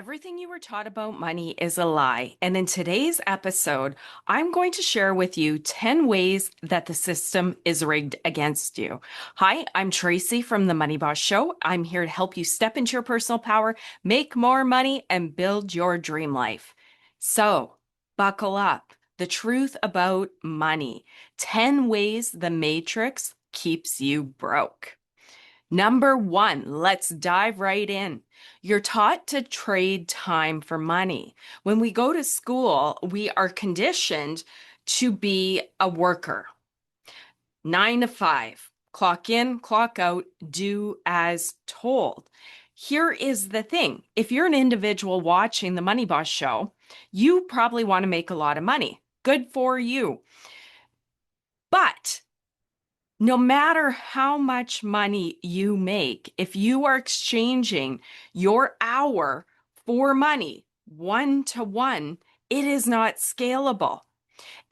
Everything you were taught about money is a lie. And in today's episode, I'm going to share with you 10 ways that the system is rigged against you. Hi, I'm Tracy from the Money Boss Show. I'm here to help you step into your personal power, make more money, and build your dream life. So, buckle up. The truth about money 10 ways the matrix keeps you broke. Number one, let's dive right in. You're taught to trade time for money. When we go to school, we are conditioned to be a worker. 9 to 5, clock in, clock out, do as told. Here is the thing. If you're an individual watching the Money Boss show, you probably want to make a lot of money. Good for you. But no matter how much money you make, if you are exchanging your hour for money 1 to 1, it is not scalable.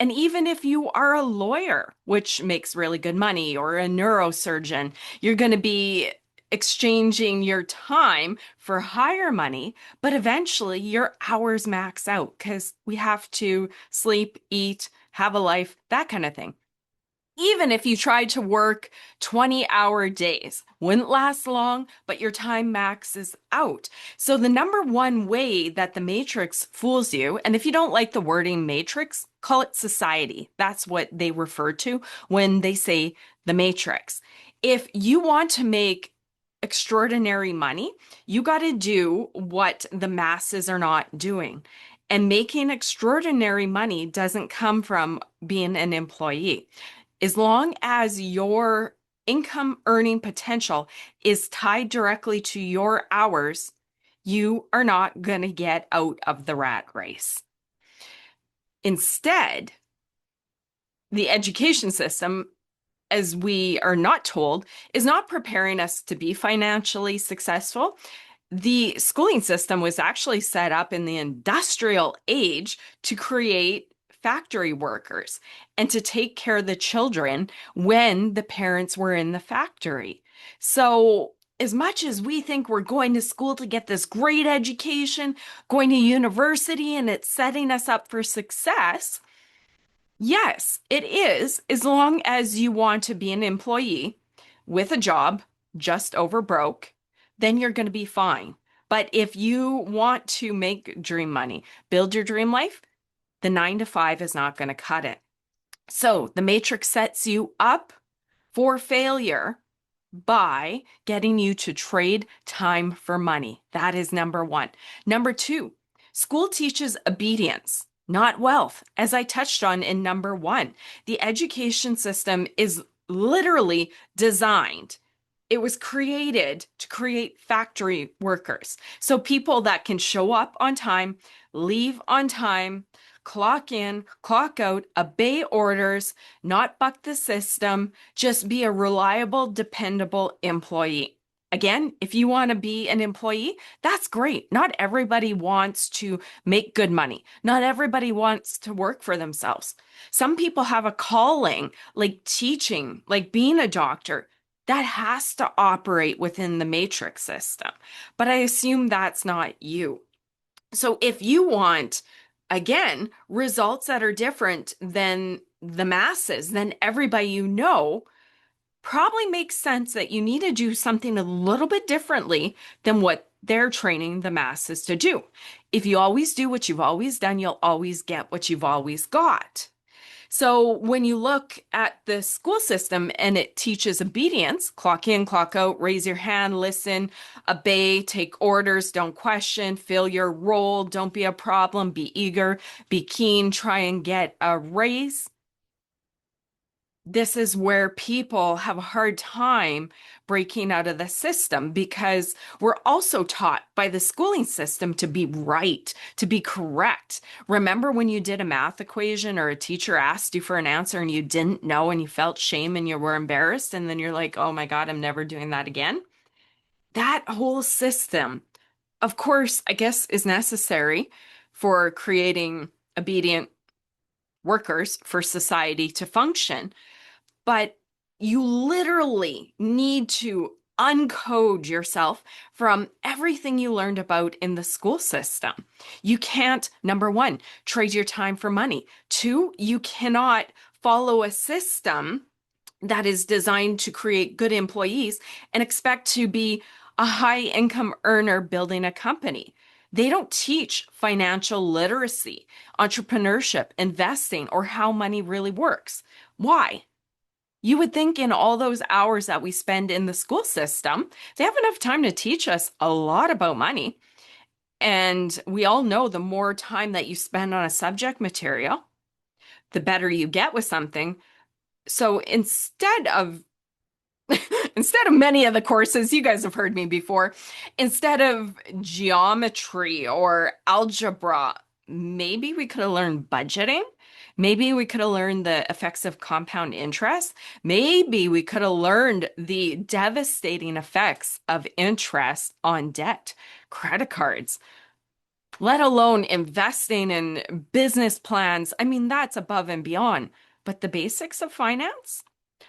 And even if you are a lawyer, which makes really good money, or a neurosurgeon, you're going to be exchanging your time for higher money, but eventually your hours max out because we have to sleep, eat, have a life, that kind of thing. Even if you tried to work 20-hour days, wouldn't last long, but your time maxes out. So the number one way that the matrix fools you, and if you don't like the wording matrix, call it society. That's what they refer to when they say the matrix. If you want to make extraordinary money, you got to do what the masses are not doing. And making extraordinary money doesn't come from being an employee. As long as your income earning potential is tied directly to your hours, you are not going to get out of the rat race. Instead, the education system, as we are not told, is not preparing us to be financially successful. The schooling system was actually set up in the industrial age to create factory workers and to take care of the children when the parents were in the factory. So, as much as we think we're going to school to get this great education, going to university, and it's setting us up for success, yes, it is, as long as you want to be an employee with a job just over broke, then you're going to be fine. But if you want to make dream money, build your dream life, the 9 to 5 is not going to cut it. So the matrix sets you up for failure by getting you to trade time for money. That is number one. Number two, school teaches obedience, not wealth, as I touched on in number one. The education system is literally designed. It was created to create factory workers. So people that can show up on time, leave on time, clock in, clock out, obey orders, not buck the system, just be a reliable, dependable employee. Again, if you want to be an employee, that's great. Not everybody wants to make good money. Not everybody wants to work for themselves. Some people have a calling, like teaching, like being a doctor. That has to operate within the matrix system. But I assume that's not you. So if you want, again, results that are different than the masses, then everybody you know, probably makes sense that you need to do something a little bit differently than what they're training the masses to do. If you always do what you've always done, you'll always get what you've always got. So when you look at the school system and it teaches obedience, clock in, clock out, raise your hand, listen, obey, take orders, don't question, fill your role, don't be a problem, be eager, be keen, try and get a raise. This is where people have a hard time breaking out of the system because we're also taught by the schooling system to be right, to be correct. Remember when you did a math equation or a teacher asked you for an answer and you didn't know and you felt shame and you were embarrassed and then you're like, oh my God, I'm never doing that again? That whole system, of course, I guess is necessary for creating obedient workers for society to function. But you literally need to uncode yourself from everything you learned about in the school system. You can't, number one, trade your time for money. Two, you cannot follow a system that is designed to create good employees and expect to be a high income earner building a company. They don't teach financial literacy, entrepreneurship, investing, or how money really works. Why? You would think in all those hours that we spend in the school system, they have enough time to teach us a lot about money. And we all know the more time that you spend on a subject material, the better you get with something. So instead of many of the courses, you guys have heard me before, instead of geometry or algebra, maybe we could have learned budgeting. Maybe we could have learned the effects of compound interest. Maybe we could have learned the devastating effects of interest on debt, credit cards, let alone investing in business plans. I mean, that's above and beyond. But the basics of finance?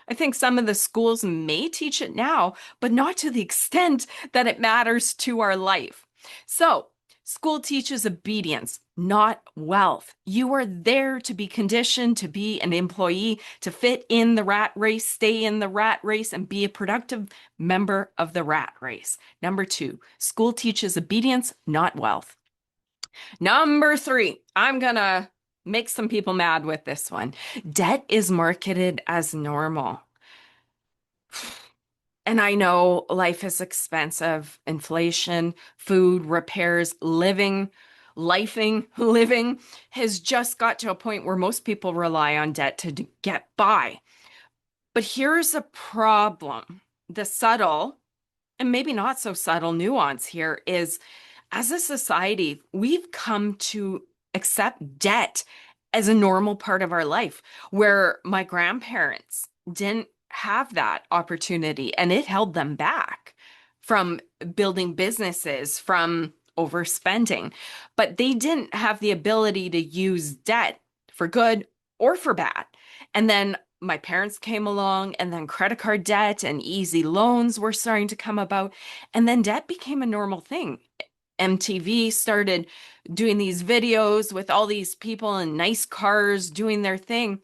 I think some of the schools may teach it now, but not to the extent that it matters to our life. So, school teaches obedience, not wealth. You are there to be conditioned to be an employee, to fit in the rat race, stay in the rat race, and be a productive member of the rat race. Number two, school teaches obedience, not wealth. Number three, I'm gonna make some people mad with this one. Debt is marketed as normal. And I know life is expensive, inflation, food, repairs, living has just got to a point where most people rely on debt to get by. But here's a problem. The subtle and maybe not so subtle nuance here is as a society, we've come to accept debt as a normal part of our life, where my grandparents didn't have that opportunity and it held them back from building businesses, from overspending. But they didn't have the ability to use debt for good or for bad. And then my parents came along, and then credit card debt and easy loans were starting to come about. And then debt became a normal thing. MTV started doing these videos with all these people in nice cars doing their thing.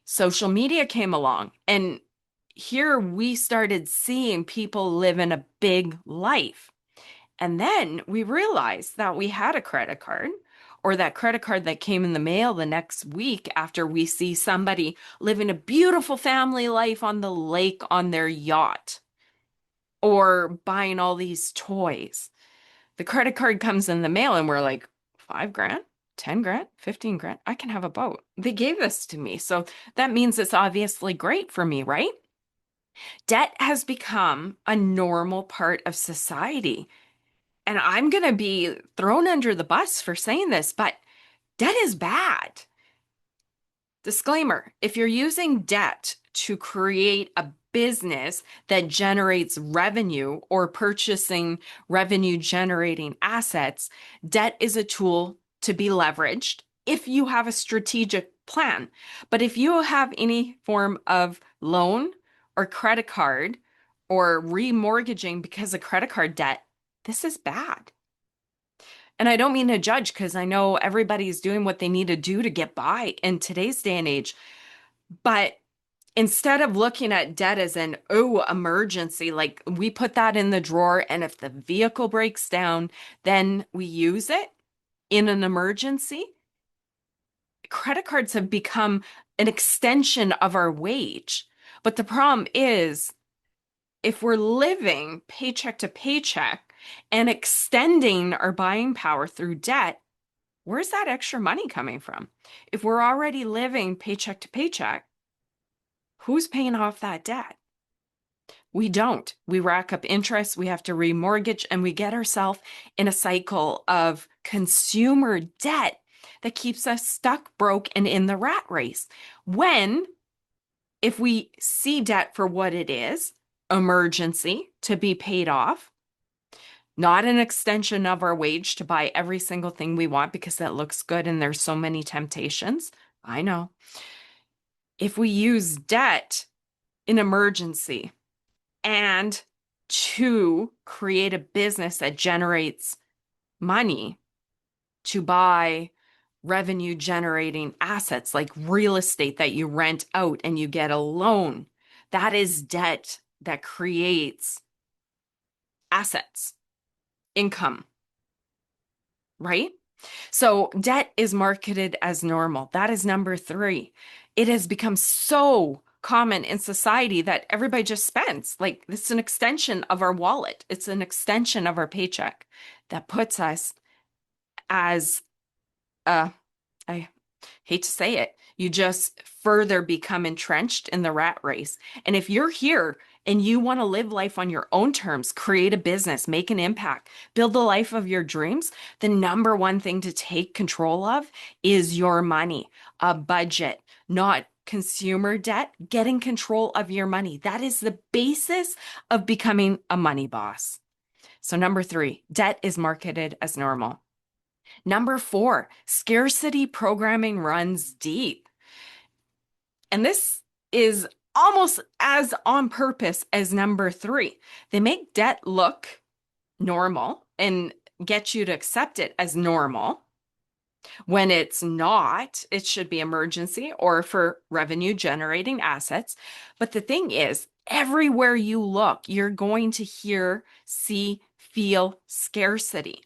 Social media came along, and here we started seeing people live in a big life. And then we realized that we had a credit card, or that credit card that came in the mail the next week after we see somebody living a beautiful family life on the lake on their yacht, or buying all these toys. The credit card comes in the mail and we're like, 5 grand, 10 grand, 15 grand, I can have a boat. They gave this to me. So that means it's obviously great for me, right? Debt has become a normal part of society. And I'm going to be thrown under the bus for saying this, but debt is bad. Disclaimer, if you're using debt to create a business that generates revenue or purchasing revenue generating assets, debt is a tool to be leveraged if you have a strategic plan. But if you have any form of loan or credit card or remortgaging because of credit card debt, this is bad. And I don't mean to judge because I know everybody's doing what they need to do to get by in today's day and age. But instead of looking at debt as an, oh, emergency, like we put that in the drawer, and if the vehicle breaks down, then we use it in an emergency. Credit cards have become an extension of our wage. But the problem is, if we're living paycheck to paycheck and extending our buying power through debt, where's that extra money coming from? If we're already living paycheck to paycheck, who's paying off that debt? We don't. We rack up interest, we have to remortgage, and we get ourselves in a cycle of consumer debt that keeps us stuck, broke, and in the rat race. When, if we see debt for what it is, emergency to be paid off, not an extension of our wage to buy every single thing we want because that looks good and there's so many temptations. I know. If we use debt in emergency and to create a business that generates money to buy revenue generating assets like real estate that you rent out and you get a loan. That is debt that creates assets, income, right? So debt is marketed as normal. That is number 3. It has become so common in society that everybody just spends. Like, it's an extension of our wallet. It's an extension of our paycheck that puts us as I hate to say it, you just further become entrenched in the rat race. And if you're here and you want to live life on your own terms, create a business, make an impact, build the life of your dreams, the number one thing to take control of is your money, a budget, not consumer debt, getting control of your money. That is the basis of becoming a money boss. So number 3, debt is marketed as normal. Number 4, scarcity programming runs deep. And this is almost as on purpose as number 3. They make debt look normal and get you to accept it as normal. When it's not, it should be emergency or for revenue generating assets. But the thing is, everywhere you look, you're going to hear, see, feel scarcity.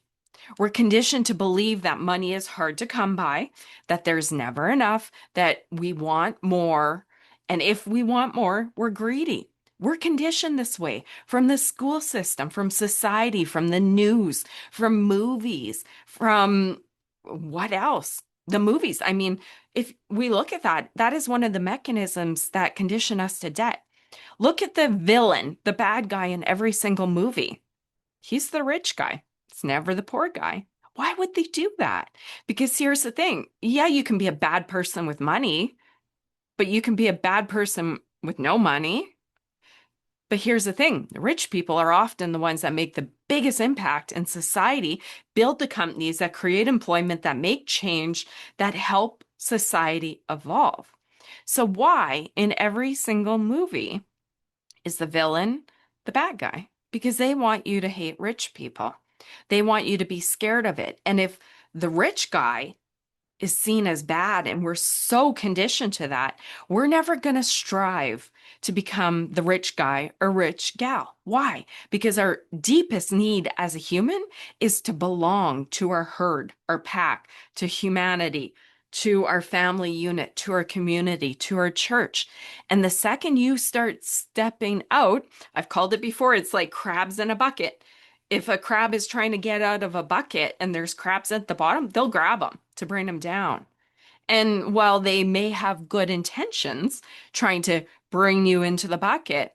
We're conditioned to believe that money is hard to come by, that there's never enough, that we want more. And if we want more, we're greedy. We're conditioned this way from the school system, from society, from the news, from movies, from what else? The movies. I mean, if we look at that, that is one of the mechanisms that condition us to debt. Look at the villain, the bad guy in every single movie. He's the rich guy. It's never the poor guy. Why would they do that? Because here's the thing. Yeah, you can be a bad person with money, but you can be a bad person with no money. But here's the thing. The rich people are often the ones that make the biggest impact in society, build the companies that create employment, that make change, that help society evolve. So why in every single movie is the villain the bad guy? Because they want you to hate rich people. They want you to be scared of it. And if the rich guy is seen as bad and we're so conditioned to that, we're never going to strive to become the rich guy or rich gal. Why? Because our deepest need as a human is to belong to our herd, our pack, to humanity, to our family unit, to our community, to our church. And the second you start stepping out, I've called it before, it's like crabs in a bucket. If a crab is trying to get out of a bucket and there's crabs at the bottom, they'll grab them to bring them down. And while they may have good intentions trying to bring you into the bucket,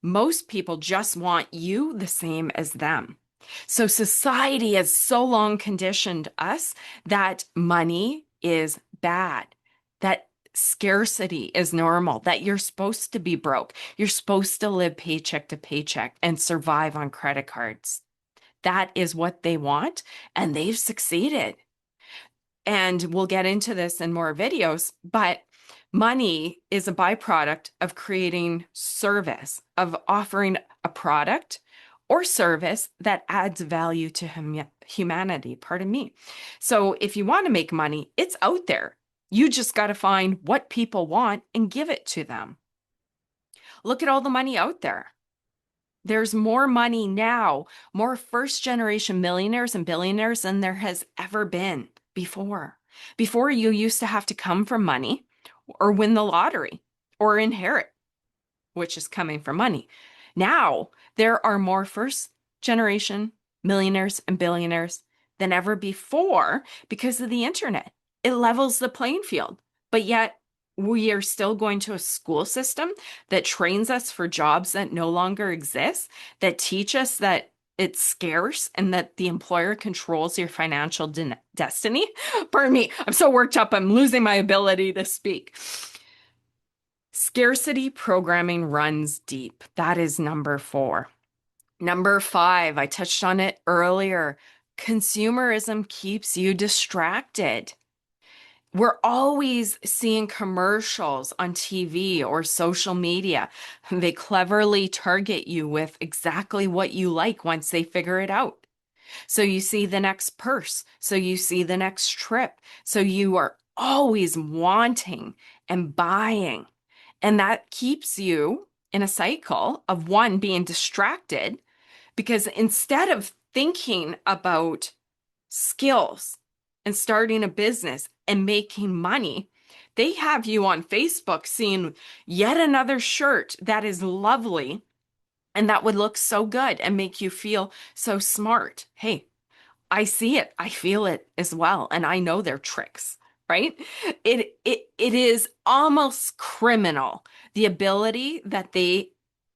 most people just want you the same as them. So society has so long conditioned us that money is bad, that scarcity is normal, that you're supposed to be broke. You're supposed to live paycheck to paycheck and survive on credit cards. That is what they want, and they've succeeded. And we'll get into this in more videos, but money is a byproduct of creating service, of offering a product or service that adds value to humanity. Pardon me. So if you want to make money, it's out there. You just got to find what people want and give it to them. Look at all the money out there. There's more money now, more first generation millionaires and billionaires than there has ever been before. Before, you used to have to come from money or win the lottery or inherit, which is coming from money. Now, there are more first generation millionaires and billionaires than ever before because of the internet. It levels the playing field, but yet we are still going to a school system that trains us for jobs that no longer exist, that teach us that it's scarce and that the employer controls your financial destiny. Pardon me, I'm so worked up, I'm losing my ability to speak. Scarcity programming runs deep. That is number 4. Number 5, I touched on it earlier. Consumerism keeps you distracted. We're always seeing commercials on TV or social media. They cleverly target you with exactly what you like once they figure it out. So you see the next purse. So you see the next trip. So you are always wanting and buying. And that keeps you in a cycle of one, being distracted, because instead of thinking about skills and starting a business and making money, they have you on Facebook seeing yet another shirt that is lovely and that would look so good and make you feel so smart. Hey, I see it, I feel it as well, and I know their tricks, right? It is almost criminal, the ability that they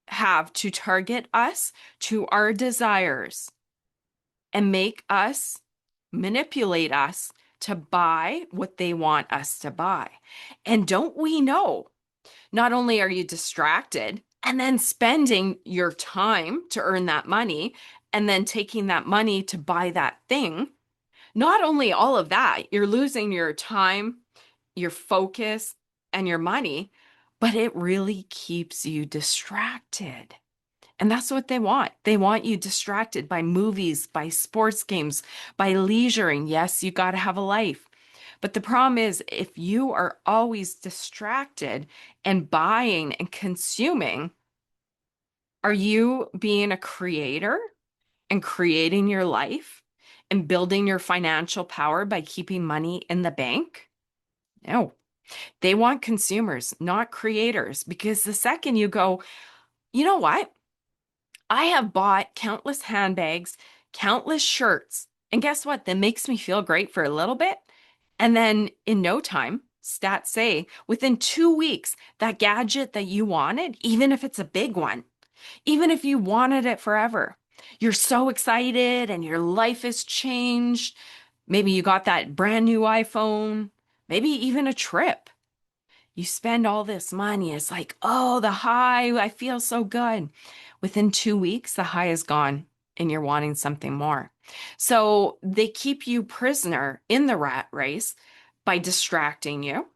have to target us to our desires and make us manipulate us to buy what they want us to buy. And don't we know, not only are you distracted and then spending your time to earn that money and then taking that money to buy that thing, not only all of that, you're losing your time, your focus, and your money, but it really keeps you distracted. And that's what they want. They want you distracted by movies, by sports games, by leisuring. Yes, you got to have a life. But the problem is, if you are always distracted and buying and consuming, are you being a creator and creating your life and building your financial power by keeping money in the bank? No. They want consumers, not creators, because the second you go, you know what? I have bought countless handbags, countless shirts, and guess what? That makes me feel great for a little bit. And then in no time, stats say within 2 weeks, that gadget that you wanted, even if it's a big one, even if you wanted it forever, you're so excited and your life has changed. Maybe you got that brand new iPhone, maybe even a trip. You spend all this money. It's like, oh, the high, I feel so good. Within 2 weeks, the high is gone and you're wanting something more. So they keep you prisoner in the rat race by distracting you,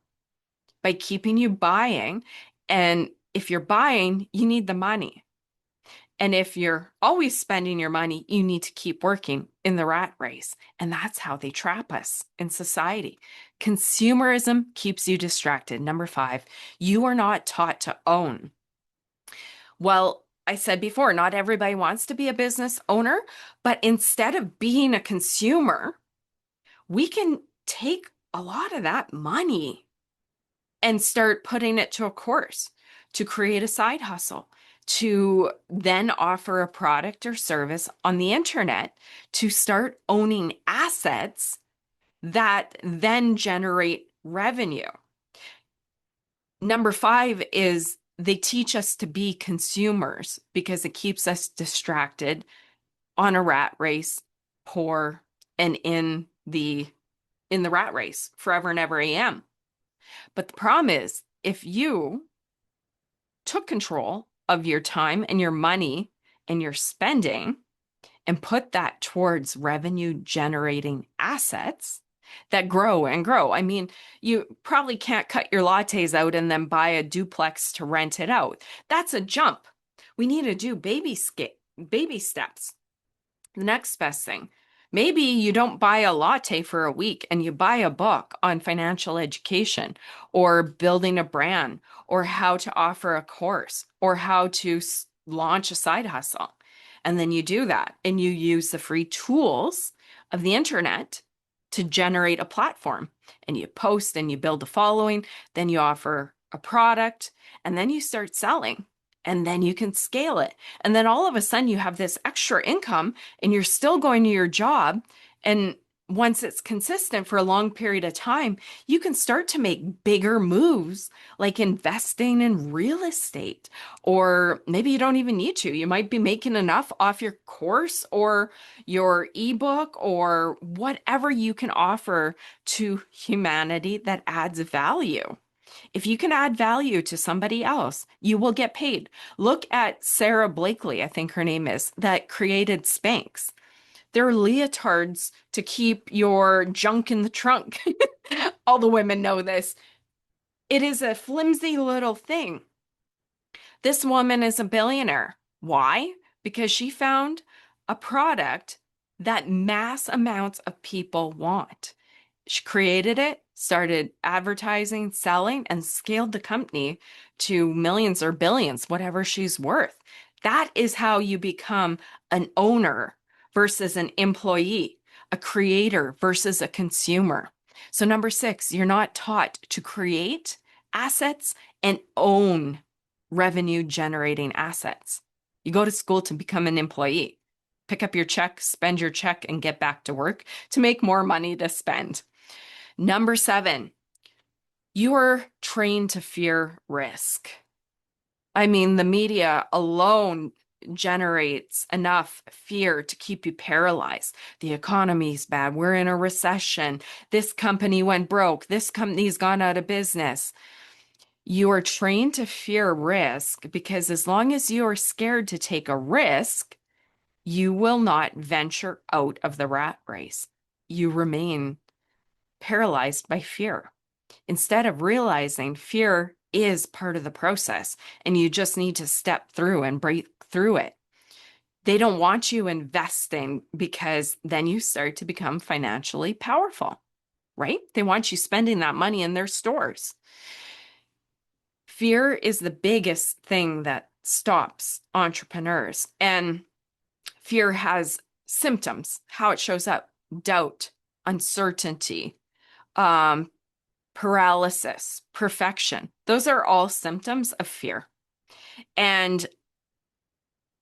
by keeping you buying. And if you're buying, you need the money. And if you're always spending your money, you need to keep working in the rat race. And that's how they trap us in society. Consumerism keeps you distracted. Number 5, you are not taught to own. Well, I said before, not everybody wants to be a business owner, but instead of being a consumer, we can take a lot of that money and start putting it to a course to create a side hustle, to then offer a product or service on the internet, to start owning assets that then generate revenue. Number 5 is they teach us to be consumers because it keeps us distracted on a rat race, poor, and in the rat race forever and ever AM. But the problem is, if you took control of your time and your money and your spending and put that towards revenue generating assets that grow and grow. I mean, you probably can't cut your lattes out and then buy a duplex to rent it out. That's a jump. We need to do baby steps. The next best thing. Maybe you don't buy a latte for a week and you buy a book on financial education or building a brand or how to offer a course or how to launch a side hustle. And then you do that and you use the free tools of the internet to generate a platform and you post and you build a following, then you offer a product and then you start selling. And then you can scale it. And then all of a sudden you have this extra income and you're still going to your job. And once it's consistent for a long period of time, you can start to make bigger moves like investing in real estate. Or maybe you don't even need to. You might be making enough off your course or your ebook or whatever you can offer to humanity that adds value. If you can add value to somebody else, you will get paid. Look at Sarah Blakely, I think her name is, that created Spanx. They're leotards to keep your junk in the trunk All the women know this. It is a flimsy little thing. This woman is a billionaire. Why? Because she found a product that mass amounts of people want. She created it, started advertising, selling, and scaled the company to millions or billions, whatever she's worth. That is how you become an owner versus an employee, a creator versus a consumer. So, number six, you're not taught to create assets and own revenue generating assets. You go to school to become an employee, pick up your check, spend your check, and get back to work to make more money to spend. Number seven, you are trained to fear risk. I mean, the media alone generates enough fear to keep you paralyzed. The economy's bad. We're in a recession. This company went broke. This company's gone out of business. You are trained to fear risk because as long as you are scared to take a risk, you will not venture out of the rat race. You remain paralyzed by fear. Instead of realizing fear is part of the process and you just need to step through and break through it. They don't want you investing because then you start to become financially powerful, right? They want you spending that money in their stores. Fear is the biggest thing that stops entrepreneurs. And fear has symptoms, how it shows up: doubt, uncertainty, paralysis, perfection. Those are all symptoms of fear. And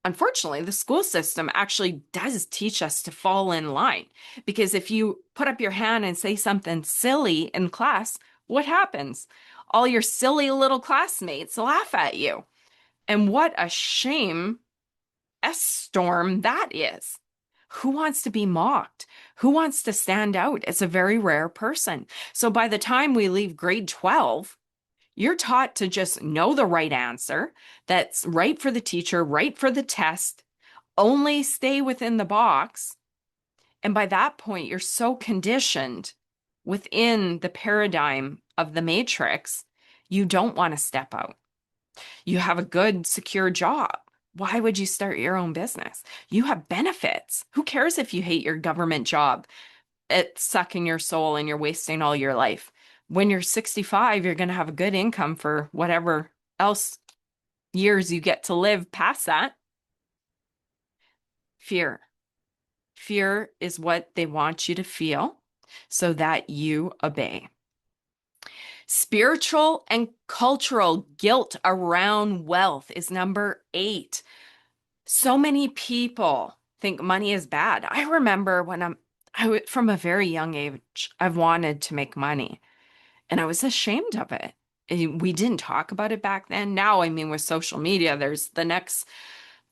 unfortunately, the school system actually does teach us to fall in line because if you put up your hand and say something silly in class, what happens? All your silly little classmates laugh at you. And what a shame, a storm that is. Who wants to be mocked? Who wants to stand out? It's a very rare person. So by the time we leave grade 12, you're taught to just know the right answer that's right for the teacher, right for the test, only stay within the box. And by that point, you're so conditioned within the paradigm of the matrix, you don't want to step out. You have a good, secure job. Why would you start your own business? You have benefits. Who cares if you hate your government job? It's sucking your soul and you're wasting all your life. When you're 65, you're going to have a good income for whatever else years you get to live past that. Fear. Fear is what they want you to feel so that you obey. Spiritual and cultural guilt around wealth is number 8. So many people think money is bad. I remember when from a very young age, I've wanted to make money and I was ashamed of it. We didn't talk about it back then. Now, I mean, with social media, there's the next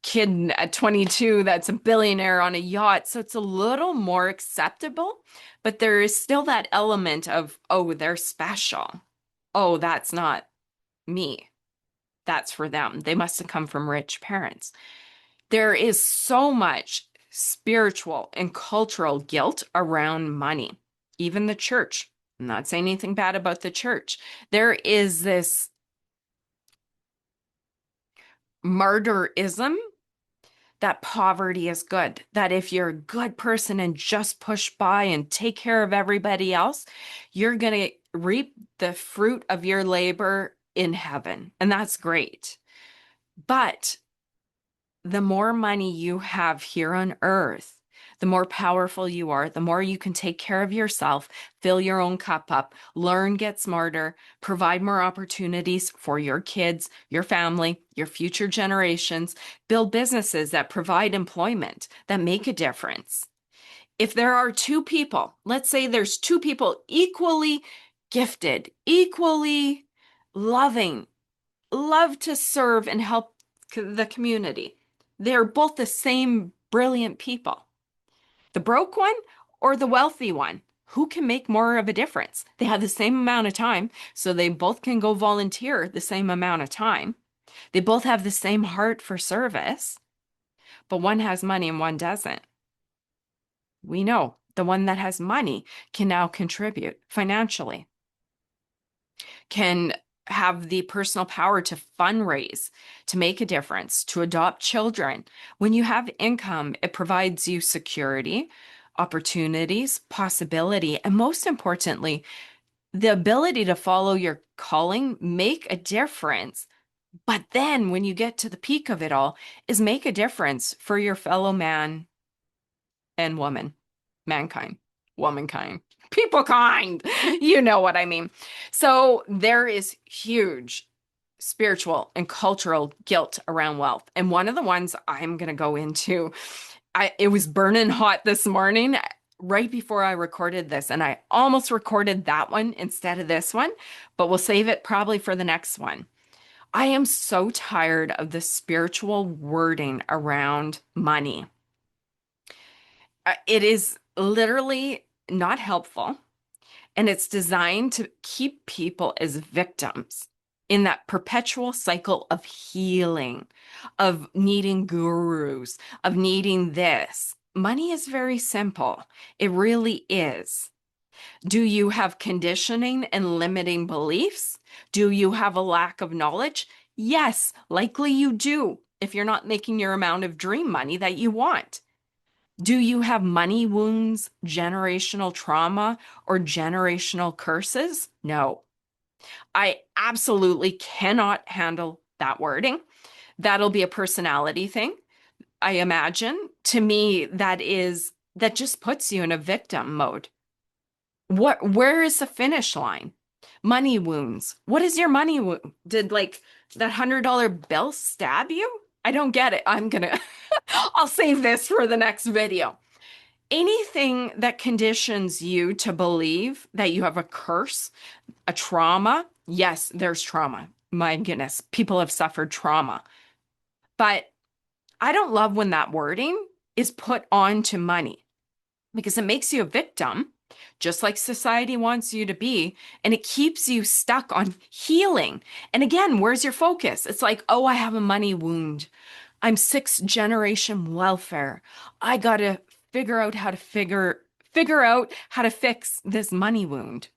kid at 22 that's a billionaire on a yacht. So it's a little more acceptable, but there is still that element of, oh, they're special. Oh, that's not me. That's for them. They must have come from rich parents. There is so much spiritual and cultural guilt around money, even the church. I'm not saying anything bad about the church. There is this martyrism that poverty is good, that if you're a good person and just push by and take care of everybody else, you're going to reap the fruit of your labor in heaven. And that's great. But the more money you have here on earth, the more powerful you are, the more you can take care of yourself, fill your own cup up, learn, get smarter, provide more opportunities for your kids, your family, your future generations, build businesses that provide employment, that make a difference. If there are two people, let's say there's two people equally gifted, equally loving, love to serve and help the community. They're both the same brilliant people. The broke one or the wealthy one? Who can make more of a difference? They have the same amount of time, so they both can go volunteer the same amount of time. They both have the same heart for service, but one has money and one doesn't. We know the one that has money can now contribute financially. can have the personal power to fundraise, to make a difference, to adopt children. When you have income, it provides you security, opportunities, possibility, and most importantly, the ability to follow your calling, make a difference. But then when you get to the peak of it all, is make a difference for your fellow man and woman, mankind, womankind, people kind. You know what I mean. So there is huge spiritual and cultural guilt around wealth. And one of the ones I'm going to go into, it was burning hot this morning right before I recorded this, and I almost recorded that one instead of this one, but we'll save it probably for the next one. I am so tired of the spiritual wording around money. It is literally not helpful, and it's designed to keep people as victims in that perpetual cycle of healing, of needing gurus, of needing this. Money is very simple. It really is. Do you have conditioning and limiting beliefs? Do you have a lack of knowledge? Yes, likely you do if you're not making your amount of dream money that you want. Do you have money wounds, generational trauma, or generational curses? No. I absolutely cannot handle that wording. That'll be a personality thing, I imagine. To me, that just puts you in a victim mode. Where is the finish line? Money wounds. What is your money wound? Did like that $100 bill stab you? I don't get it. I'll save this for the next video. Anything that conditions you to believe that you have a curse, a trauma. Yes, there's trauma. My goodness, people have suffered trauma. But I don't love when that wording is put onto money because it makes you a victim, just like society wants you to be, and it keeps you stuck on healing. And again, where's your focus? It's like, oh, I have a money wound. I'm sixth generation welfare. I gotta figure out how to fix this money wound.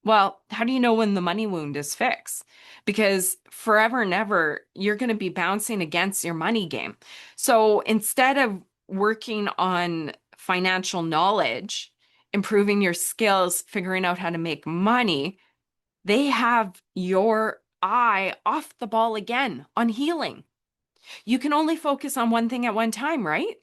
Well, how do you know when the money wound is fixed? Because forever and ever, you're going to be bouncing against your money game. So instead of working on financial knowledge, improving your skills, figuring out how to make money, they have your eye off the ball again on healing. You can only focus on one thing at one time, right?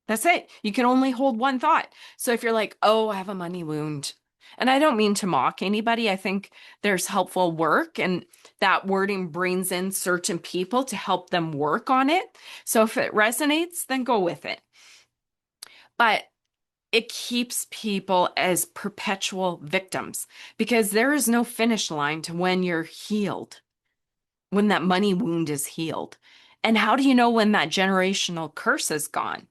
That's it. You can only hold one thought. So if you're like, oh, I have a money wound, and I don't mean to mock anybody, I think there's helpful work, and that wording brings in certain people to help them work on it. So if it resonates, then go with it. But it keeps people as perpetual victims because there is no finish line to when you're healed, when that money wound is healed. And how do you know when that generational curse is gone?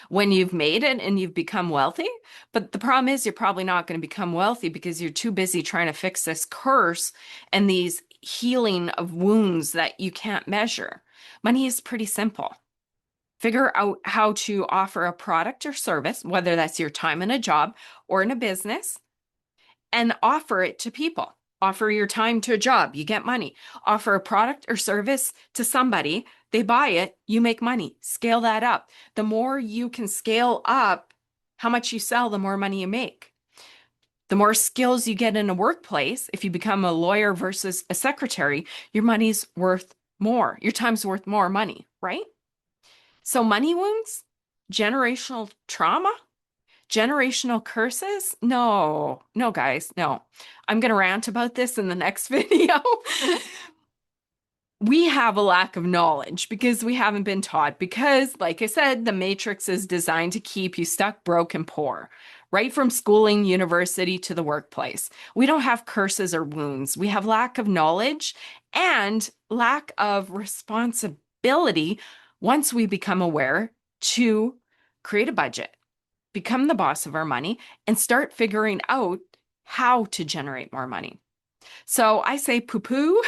When you've made it and you've become wealthy. But the problem is you're probably not going to become wealthy because you're too busy trying to fix this curse and these healing of wounds that you can't measure. Money is pretty simple. Figure out how to offer a product or service, whether that's your time in a job or in a business, and offer it to people. Offer your time to a job, you get money. Offer a product or service to somebody, they buy it, you make money. Scale that up. The more you can scale up how much you sell, the more money you make. The more skills you get in a workplace, if you become a lawyer versus a secretary, your money's worth more. Your time's worth more money, right? So money wounds, generational trauma, generational curses? No, no, guys, no. I'm going to rant about this in the next video. We have a lack of knowledge because we haven't been taught. Because, like I said, the matrix is designed to keep you stuck, broke, and poor, right from schooling, university to the workplace. We don't have curses or wounds. We have lack of knowledge and lack of responsibility once we become aware to create a budget, become the boss of our money, and start figuring out how to generate more money. So I say poo-poo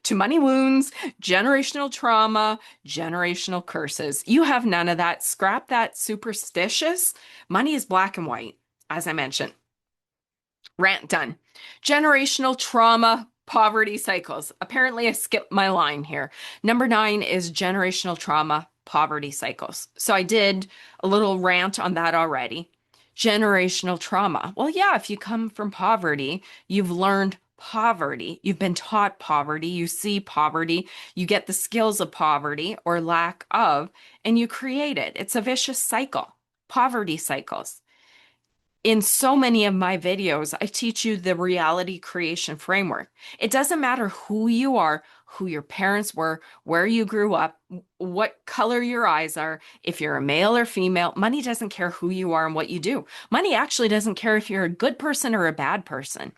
to money wounds, generational trauma, generational curses. You have none of that. Scrap that superstitious. Money is black and white, as I mentioned. Rant done. Generational trauma, poverty cycles. Apparently, I skipped my line here. Number 9 is generational trauma, poverty cycles. So I did a little rant on that already. Generational trauma. Well, yeah, if you come from poverty, you've learned poverty. You've been taught poverty. You see poverty. You get the skills of poverty or lack of, and you create it. It's a vicious cycle. Poverty cycles. In so many of my videos, I teach you the reality creation framework. It doesn't matter who you are, who your parents were, where you grew up, what color your eyes are, if you're a male or female. Money doesn't care who you are and what you do. Money actually doesn't care if you're a good person or a bad person.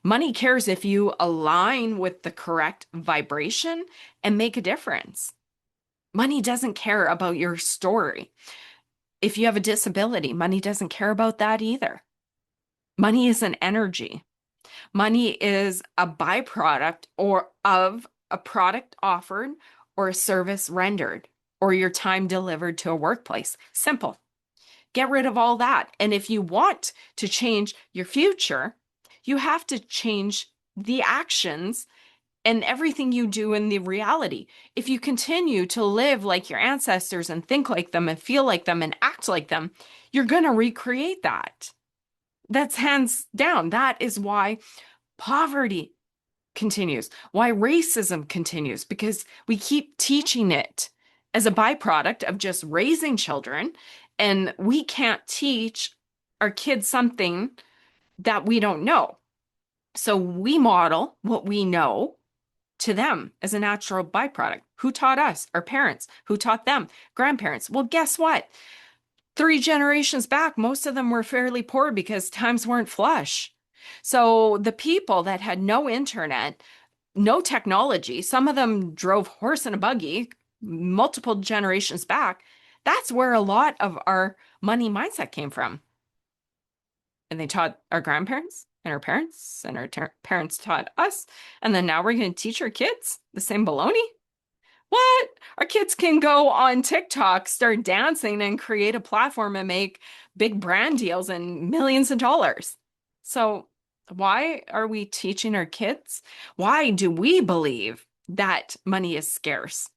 Money cares if you align with the correct vibration and make a difference. Money doesn't care about your story. If you have a disability, money doesn't care about that either. Money is an energy. Money is a byproduct or of a product offered or a service rendered or your time delivered to a workplace. Simple. Get rid of all that. And if you want to change your future, you have to change the actions and everything you do in the reality. If you continue to live like your ancestors and think like them and feel like them and act like them, you're going to recreate that. That's hands down. That is why poverty continues, why racism continues, because we keep teaching it as a byproduct of just raising children, and we can't teach our kids something that we don't know. So we model what we know to them as a natural byproduct. Who taught us? Our parents. Who taught them? Grandparents. Well, guess what? 3 generations back, most of them were fairly poor because times weren't flush. So the people that had no internet, no technology, some of them drove horse and a buggy multiple generations back. That's where a lot of our money mindset came from. And they taught our grandparents and our parents, and our parents taught us. And then now we're going to teach our kids the same baloney? What? Our kids can go on TikTok, start dancing, and create a platform and make big brand deals and millions of dollars. So, why are we teaching our kids? Why do we believe that money is scarce?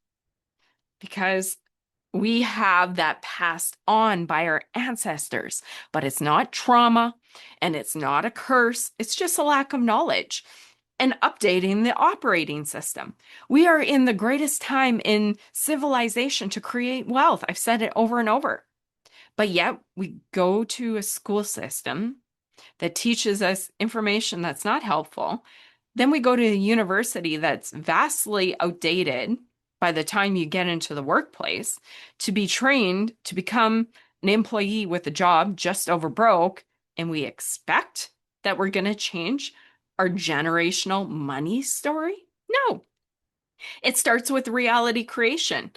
Because we have that passed on by our ancestors, but it's not trauma and it's not a curse. It's just a lack of knowledge and updating the operating system. We are in the greatest time in civilization to create wealth. I've said it over and over. But yet we go to a school system that teaches us information that's not helpful. Then we go to a university that's vastly outdated by the time you get into the workplace to be trained to become an employee with a job just over broke. And we expect that we're going to change our generational money story? No. It starts with reality creation.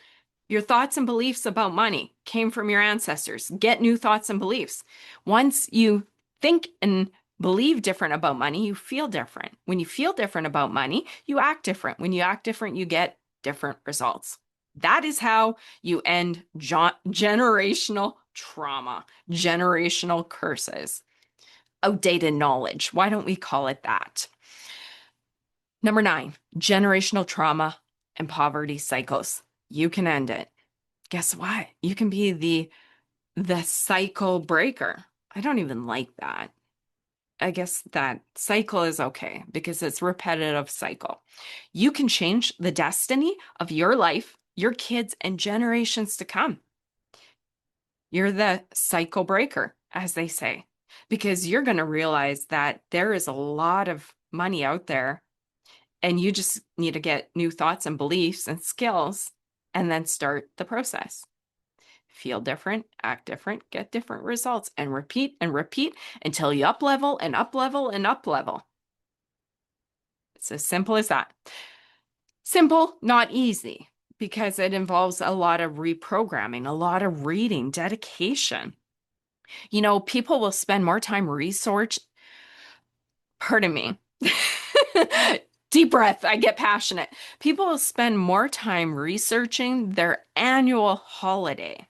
Your thoughts and beliefs about money came from your ancestors. Get new thoughts and beliefs. Once you think and believe different about money, you feel different. When you feel different about money, you act different. When you act different, you get different results. That is how you end generational trauma, generational curses, outdated knowledge. Why don't we call it that? Number 9, generational trauma and poverty cycles. You can end it. Guess what? You can be the cycle breaker. I don't even like that. I guess that cycle is okay because it's repetitive cycle. You can change the destiny of your life, your kids, and generations to come. You're the cycle breaker, as they say, because you're going to realize that there is a lot of money out there and you just need to get new thoughts and beliefs and skills and then start the process. Feel different, act different, get different results, and repeat until you up level and up level and up level. It's as simple as that. Simple, not easy, because it involves a lot of reprogramming, a lot of reading, dedication. You know, people will spend more time pardon me. Deep breath, I get passionate. People will spend more time researching their annual holiday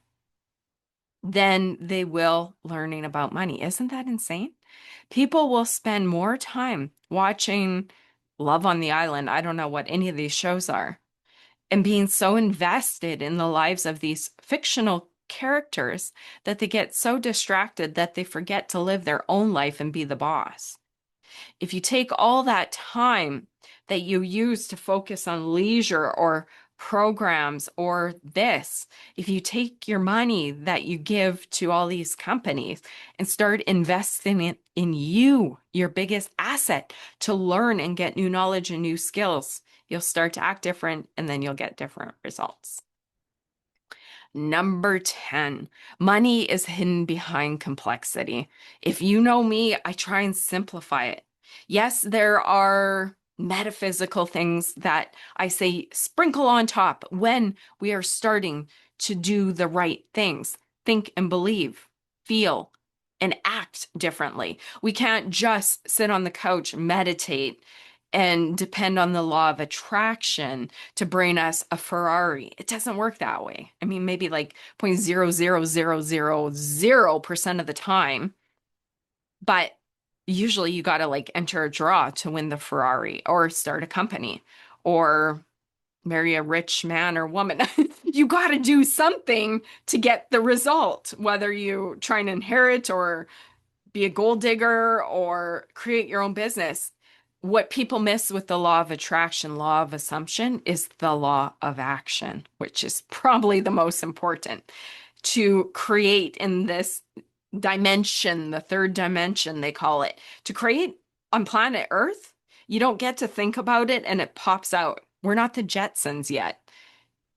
than they will learning about money. Isn't that insane? People will spend more time watching Love on the Island. I don't know what any of these shows are, and being so invested in the lives of these fictional characters that they get so distracted that they forget to live their own life and be the boss. If you take all that time that you use to focus on leisure or programs or this, if you take your money that you give to all these companies and start investing it in you, your biggest asset, to learn and get new knowledge and new skills, you'll start to act different and then you'll get different results. Number 10, money is hidden behind complexity. If you know me, I try and simplify it. Yes, there are metaphysical things that I say sprinkle on top when we are starting to do the right things, think and believe, feel, and act differently. We can't just sit on the couch, meditate, and depend on the law of attraction to bring us a Ferrari. It doesn't work that way. I mean, maybe like 0.00000% of the time, but usually you got to like enter a draw to win the Ferrari or start a company or marry a rich man or woman. You got to do something to get the result, whether you try and inherit or be a gold digger or create your own business. What people miss with the law of attraction, law of assumption, is the law of action, which is probably the most important. To create in this dimension, the third dimension, they call it, to create on planet Earth, you don't get to think about it and it pops out. We're not the Jetsons yet.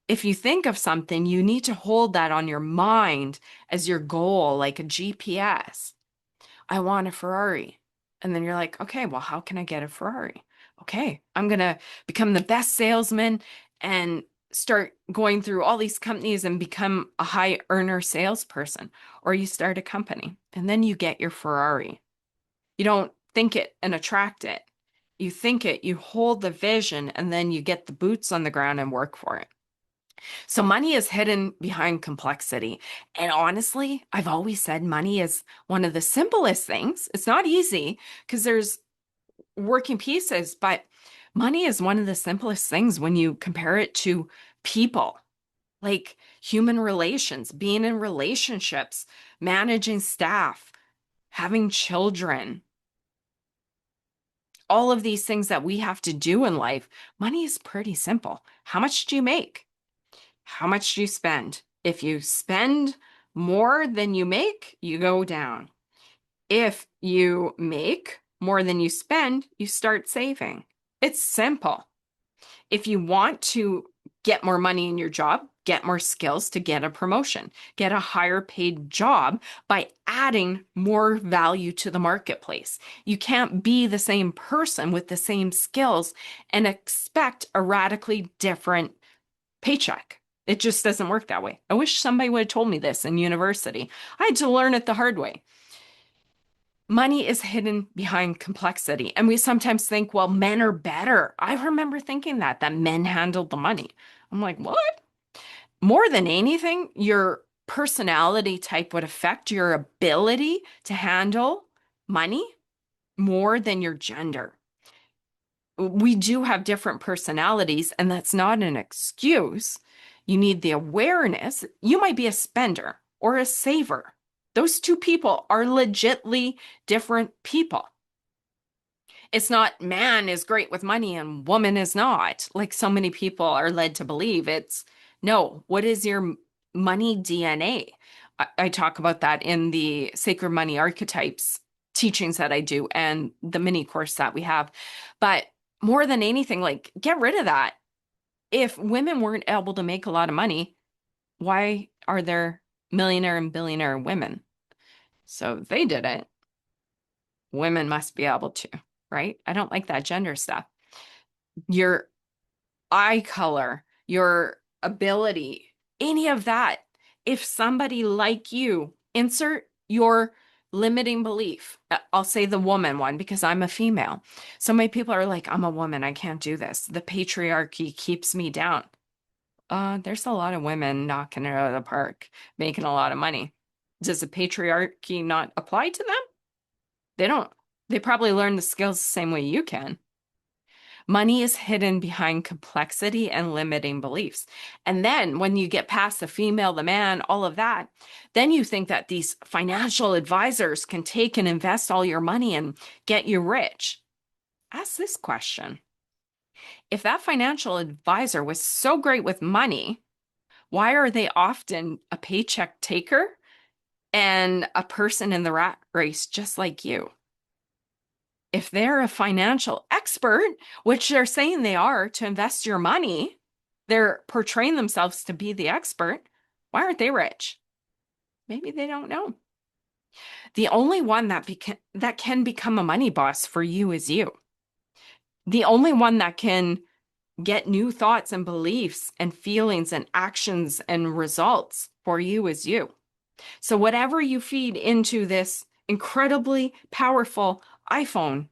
If you think of something, you need to hold that on your mind as your goal, like a GPS. I want a Ferrari. And then you're like, okay, well, how can I get a Ferrari? Okay, I'm going to become the best salesman and start going through all these companies and become a high earner salesperson. Or you start a company and then you get your Ferrari. You don't think it and attract it. You think it, you hold the vision, and then you get the boots on the ground and work for it. So money is hidden behind complexity. And honestly, I've always said money is one of the simplest things. It's not easy because there's working pieces, but money is one of the simplest things when you compare it to people, like human relations, being in relationships, managing staff, having children. All of these things that we have to do in life, money is pretty simple. How much do you make? How much do you spend? If you spend more than you make, you go down. If you make more than you spend, you start saving. It's simple. If you want to get more money in your job, get more skills to get a promotion, get a higher paid job by adding more value to the marketplace. You can't be the same person with the same skills and expect a radically different paycheck. It just doesn't work that way. I wish somebody would have told me this in university. I had to learn it the hard way. Money is hidden behind complexity. And we sometimes think, well, men are better. I remember thinking that men handled the money. I'm like, what? More than anything, your personality type would affect your ability to handle money more than your gender. We do have different personalities, and that's not an excuse. You need the awareness. You might be a spender or a saver. Those two people are legitly different people. It's not man is great with money and woman is not, like so many people are led to believe. It's no, what is your money DNA? I talk about that in the Sacred Money Archetypes teachings that I do and the mini course that we have. But more than anything, like get rid of that. If women weren't able to make a lot of money, why are there millionaire and billionaire women? So if they did it, women must be able to, right? I don't like that gender stuff. Your eye color, your ability, any of that. If somebody like you, insert your limiting belief. I'll say the woman one because I'm a female. So many people are like, I'm a woman, I can't do this. The patriarchy keeps me down. There's a lot of women knocking it out of the park, making a lot of money. Does the patriarchy not apply to them? They don't, they probably learn the skills the same way you can. Money is hidden behind complexity and limiting beliefs. And then when you get past the female, the man, all of that, then you think that these financial advisors can take and invest all your money and get you rich. Ask this question. If that financial advisor was so great with money, why are they often a paycheck taker and a person in the rat race just like you? If they're a financial expert, which they're saying they are to invest your money, they're portraying themselves to be the expert. Why aren't they rich? Maybe they don't know. The only one that can become a money boss for you is you. The only one that can get new thoughts and beliefs and feelings and actions and results for you is you. So whatever you feed into this incredibly powerful iPhone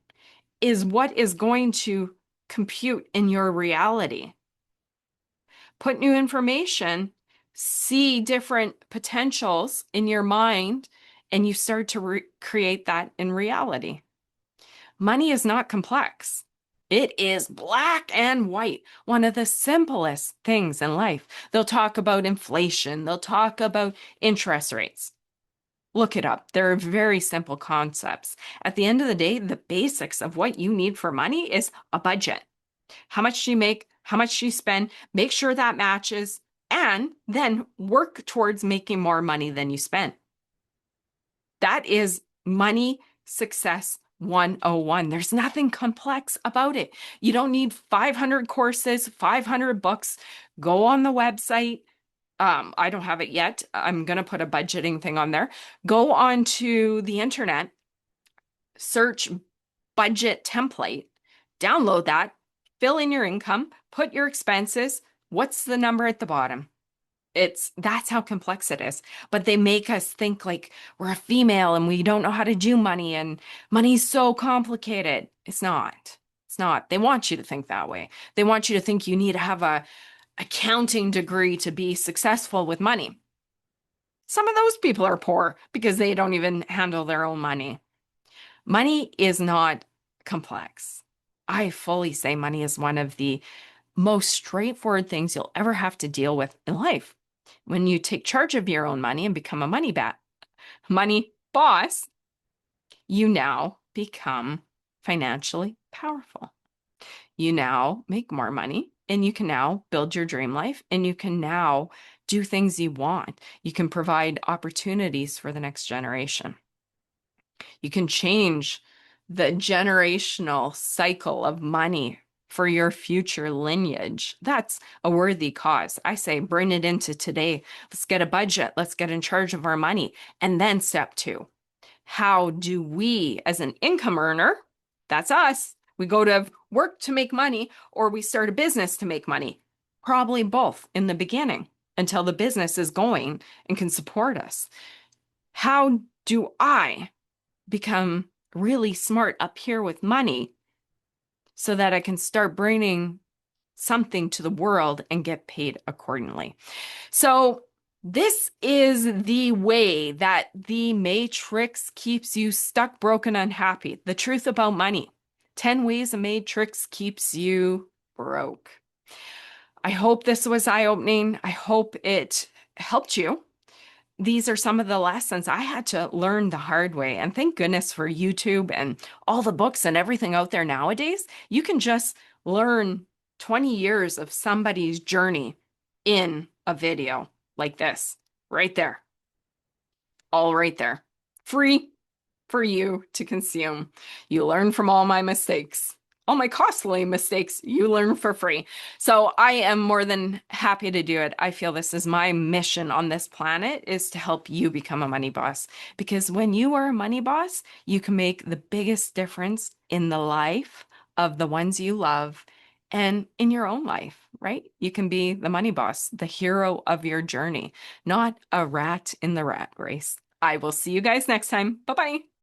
is what is going to compute in your reality. Put new information, see different potentials in your mind, and you start to create that in reality. Money is not complex. It is black and white, one of the simplest things in life. They'll talk about inflation, they'll talk about interest rates. Look it up. They're very simple concepts. At the end of the day, the basics of what you need for money is a budget. How much do you make? How much do you spend? Make sure that matches, and then work towards making more money than you spend. That is money success 101. There's nothing complex about it. You don't need 500 courses, 500 books. Go on the website. I don't have it yet. I'm going to put a budgeting thing on there. Go on to the internet, search budget template, download that, fill in your income, put your expenses. What's the number at the bottom? That's how complex it is. But they make us think like we're a female and we don't know how to do money and money's so complicated. It's not. It's not. They want you to think that way. They want you to think you need to have a accounting degree to be successful with money. Some of those people are poor because they don't even handle their own money. Money is not complex. I fully say money is one of the most straightforward things you'll ever have to deal with in life. When you take charge of your own money and become a money boss, you now become financially powerful. You now make more money and you can now build your dream life and you can now do things you want. You can provide opportunities for the next generation. You can change the generational cycle of money for your future lineage. That's a worthy cause. I say bring it into today. Let's get a budget. Let's get in charge of our money. And then step 2, how do we as an income earner, that's us, we go to work to make money or we start a business to make money? Probably both in the beginning until the business is going and can support us. How do I become really smart up here with money so that I can start bringing something to the world and get paid accordingly? So this is the way that the matrix keeps you stuck, broken, unhappy. The truth about money. 10 ways a matrix keeps you broke. I hope this was eye-opening. I hope it helped you. These are some of the lessons I had to learn the hard way. And thank goodness for YouTube and all the books and everything out there nowadays. You can just learn 20 years of somebody's journey in a video like this, right there. All right there. Free for you to consume. You learn from all my mistakes. All my costly mistakes, you learn for free. So I am more than happy to do it. I feel this is my mission on this planet, is to help you become a money boss. Because when you are a money boss, you can make the biggest difference in the life of the ones you love and in your own life, right? You can be the money boss, the hero of your journey, not a rat in the rat race. I will see you guys next time. Bye-bye.